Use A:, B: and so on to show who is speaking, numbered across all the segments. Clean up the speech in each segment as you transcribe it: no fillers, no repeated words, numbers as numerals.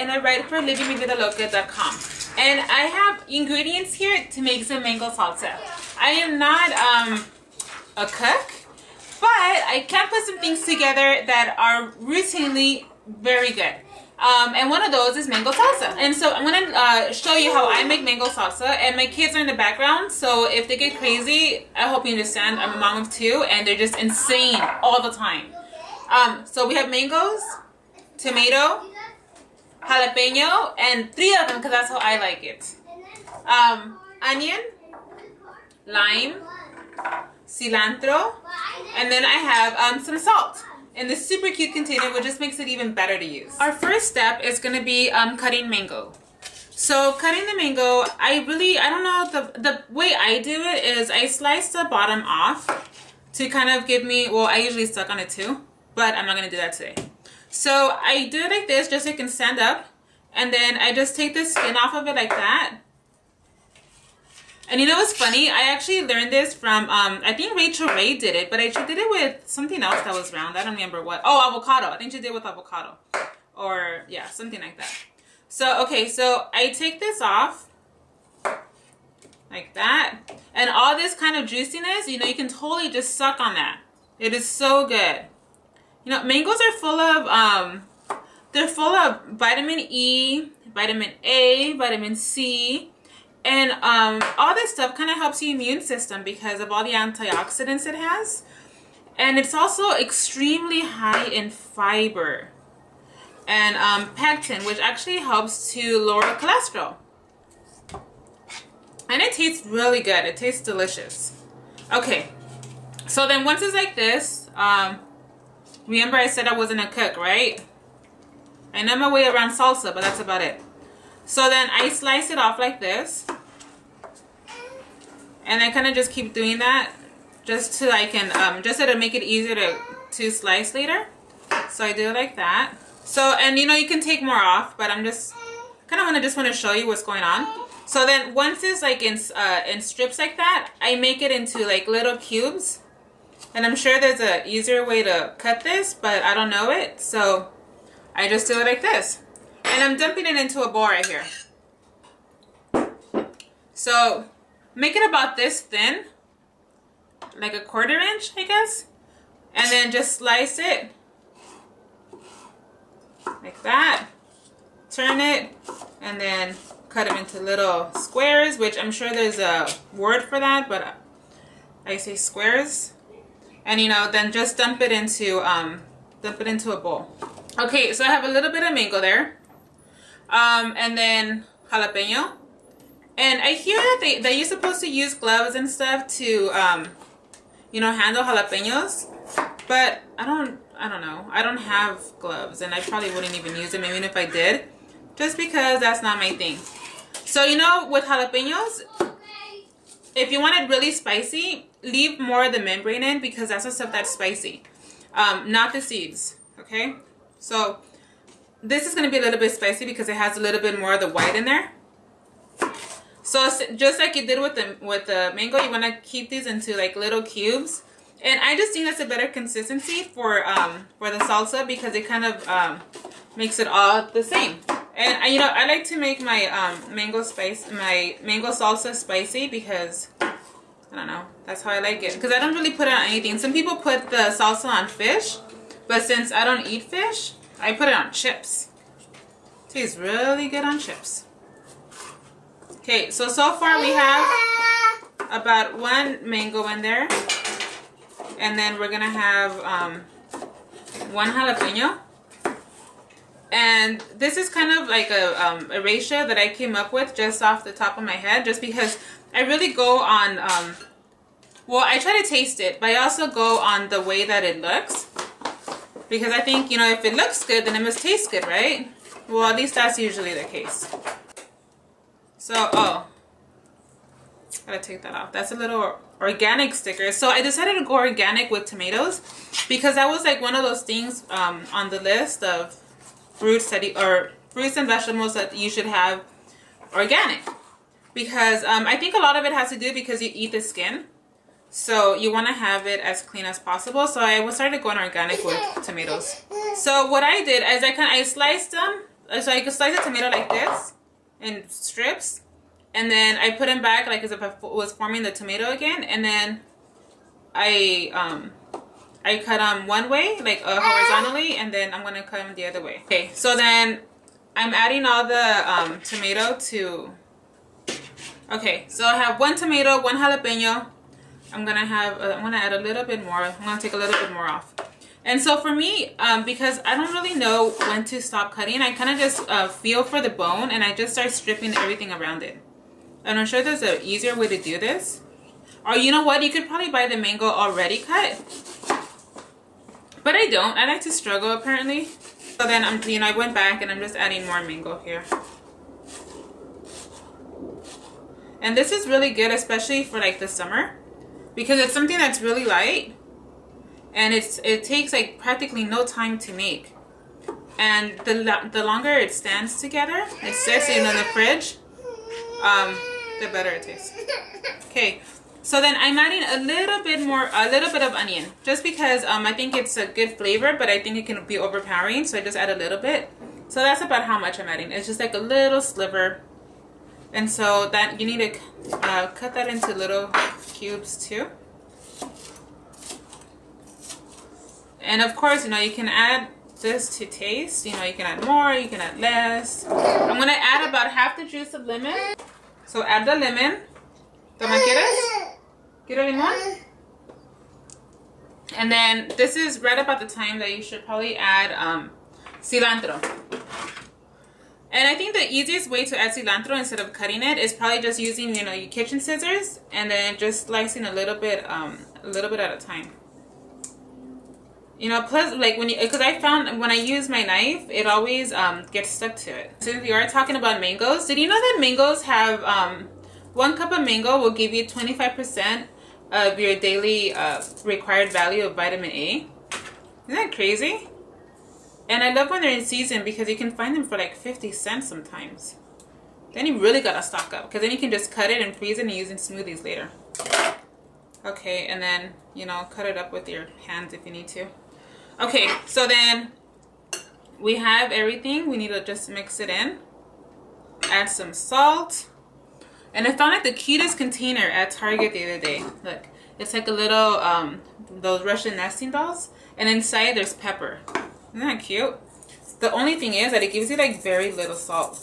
A: and I write for livingmivida.com. And I have ingredients here to make some mango salsa. I am not a cook, but I can put some things together that are routinely very good. And one of those is mango salsa. And so I'm gonna show you how I make mango salsa. And my kids are in the background, so if they get crazy, I hope you understand. I'm a mom of two, and they're just insane all the time. So we have mangoes, tomato, jalapeño, and 3 of them because that's how I like it. Onion, lime, cilantro, and then I have some salt in this super cute container, which just makes it even better to use. Our first step is going to be cutting mango. So cutting the mango, I don't know, the way I do it is I slice the bottom off to kind of give me, well, I usually suck on it too, but I'm not going to do that today. So I do it like this just so it can stand up, and then I just take the skin off of it like that. And you know what's funny? I actually learned this from, I think Rachel Ray did it, but she did it with something else that was round. I don't remember what. Oh, avocado. I think she did it with avocado. Or, yeah, something like that. So, okay, so I take this off like that. And all this kind of juiciness, you know, you can totally just suck on that. It is so good. You know, mangoes are full of, they're full of vitamin E, vitamin A, vitamin C, and all this stuff kind of helps your immune system because of all the antioxidants it has. And it's also extremely high in fiber and pectin, which actually helps to lower cholesterol. And it tastes really good. It tastes delicious. Okay, so then once it's like this, remember I said I wasn't a cook, right? I know my way around salsa, but that's about it. So then I slice it off like this. And I kind of just keep doing that just so I can, just so to make it easier to slice later. So I do it like that. So, and you know, you can take more off, but I'm just kind of want to show you what's going on. So then once it's like in strips like that, I make it into like little cubes. And I'm sure there's a easier way to cut this, but I don't know it. So I just do it like this. And I'm dumping it into a bowl right here. So make it about this thin, like a 1/4 inch, I guess. And then just slice it like that. Turn it and then cut them into little squares, which I'm sure there's a word for that, but I say squares. And you know, then just dump it into a bowl. Okay, so I have a little bit of mango there. And then jalapeño. And I hear that you're supposed to use gloves and stuff to, you know, handle jalapeños. But I don't know. I don't have gloves, and I probably wouldn't even use them even if I did, just because that's not my thing. So, you know, with jalapeños, if you want it really spicy, leave more of the membrane in because that's the stuff that's spicy, not the seeds. Okay, so this is going to be a little bit spicy because it has a little bit more of the white in there. So just like you did with the mango, you want to keep these into like little cubes. And I just think that's a better consistency for the salsa because it kind of makes it all the same. And you know, I like to make my mango salsa spicy because I don't know, that's how I like it. Because I don't really put it on anything. Some people put the salsa on fish, but since I don't eat fish, I put it on chips. It tastes really good on chips. Okay, so far we have about 1 mango in there. And then we're going to have 1 jalapeno. And this is kind of like a ratio that I came up with just off the top of my head. Just because I really go on, well, I try to taste it. But I also go on the way that it looks. Because I think, you know, if it looks good, then it must taste good, right? Well, at least that's usually the case. So, oh. Gotta take that off. That's a little organic sticker. So I decided to go organic with tomatoes because that was like one of those things on the list of fruits and vegetables that you should have organic, because I think a lot of it has to do because you eat the skin, so you want to have it as clean as possible. So I started going organic with tomatoes. So what I did is I sliced them so I could slice the tomato like this in strips, and then I put them back like as if I was forming the tomato again, and then I cut them one way, like horizontally, and then I'm gonna cut them the other way. Okay, so then I'm adding all the tomato to. Okay, so I have 1 tomato, 1 jalapeno. I'm gonna add a little bit more. I'm gonna take a little bit more off. And so for me, because I don't really know when to stop cutting, I kind of just feel for the bone, and I just start stripping everything around it. And I'm sure there's an easier way to do this. Or you know what? You could probably buy the mango already cut. But I don't. I like to struggle apparently. So then I went back and I'm just adding more mango here. And this is really good, especially for like the summer, because it's something that's really light, and it takes like practically no time to make. And the longer it stands together, it sits in the fridge, the better it tastes. Okay, so then I'm adding a little bit of onion, just because I think it's a good flavor, but I think it can be overpowering, so I just add a little bit. So that's about how much I'm adding. It's just like a little sliver. And so that you need to cut that into little cubes too. And of course, you can add this to taste. You can add more, you can add less. I'm gonna add about half the juice of lemon. So add the lemon. ¿Toma quieres? ¿Quiero limón? And then this is right about the time that you should probably add cilantro. And I think the easiest way to add cilantro instead of cutting it is probably just using, your kitchen scissors, and then just slicing a little bit at a time. Plus, like because I found when I use my knife, it always gets stuck to it. Since we are talking about mangoes, did you know that mangoes have 1 cup of mango will give you 25% of your daily required value of vitamin A? Isn't that crazy? And I love when they're in season because you can find them for like 50 cents sometimes. Then you really gotta stock up, because then you can just cut it and freeze it and use in smoothies later. Okay, and then, cut it up with your hands if you need to. Okay, so then we have everything. We need to just mix it in. Add some salt. And I found like the cutest container at Target the other day. Look, it's like a little, those Russian nesting dolls. And inside there's pepper. Isn't that cute? The only thing is that it gives you like very little salt,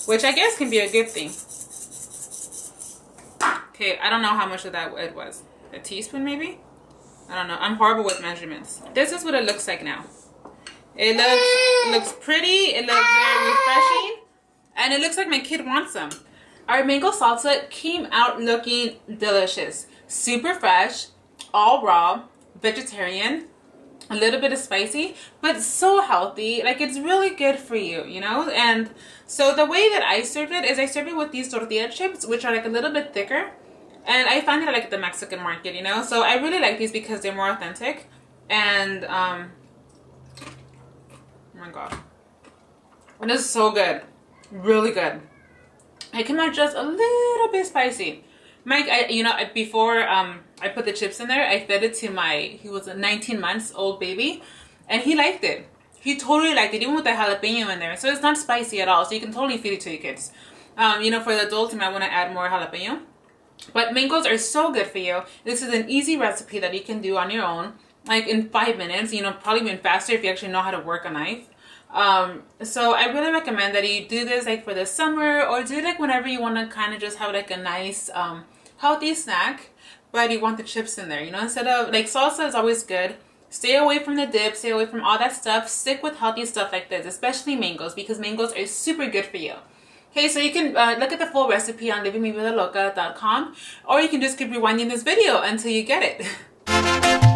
A: which I guess can be a good thing. Okay, I don't know how much of that it was. A teaspoon maybe? I don't know. I'm horrible with measurements. This is what it looks like now. It looks pretty. It looks very refreshing. And it looks like my kid wants some. Our mango salsa came out looking delicious. Super fresh, all raw, vegetarian. A little bit of spicy, but so healthy. Like, it's really good for you, And so the way that I serve it is I serve it with these tortilla chips, which are like a little bit thicker. And I find it at like the Mexican market, So I really like these because they're more authentic. And, oh my God. It is so good. Really good. It came out just a little bit spicy. Mike, before I put the chips in there, I fed it to he was a 19 months old baby, and he liked it. He totally liked it, even with the jalapeno in there. So it's not spicy at all, so you can totally feed it to your kids. For the adults, you might want to add more jalapeno. But mangoes are so good for you. This is an easy recipe that you can do on your own, like in 5 minutes, probably even faster if you actually know how to work a knife. So I really recommend that you do this like for the summer, or do it like whenever you want to kind of just have like a nice healthy snack, but you want the chips in there, instead of like salsa is always good. Stay away from the dip, stay away from all that stuff. Stick with healthy stuff like this, especially mangoes, because mangoes are super good for you. Okay, so you can look at the full recipe on livingmividaloca.com, or you can just keep rewinding this video until you get it.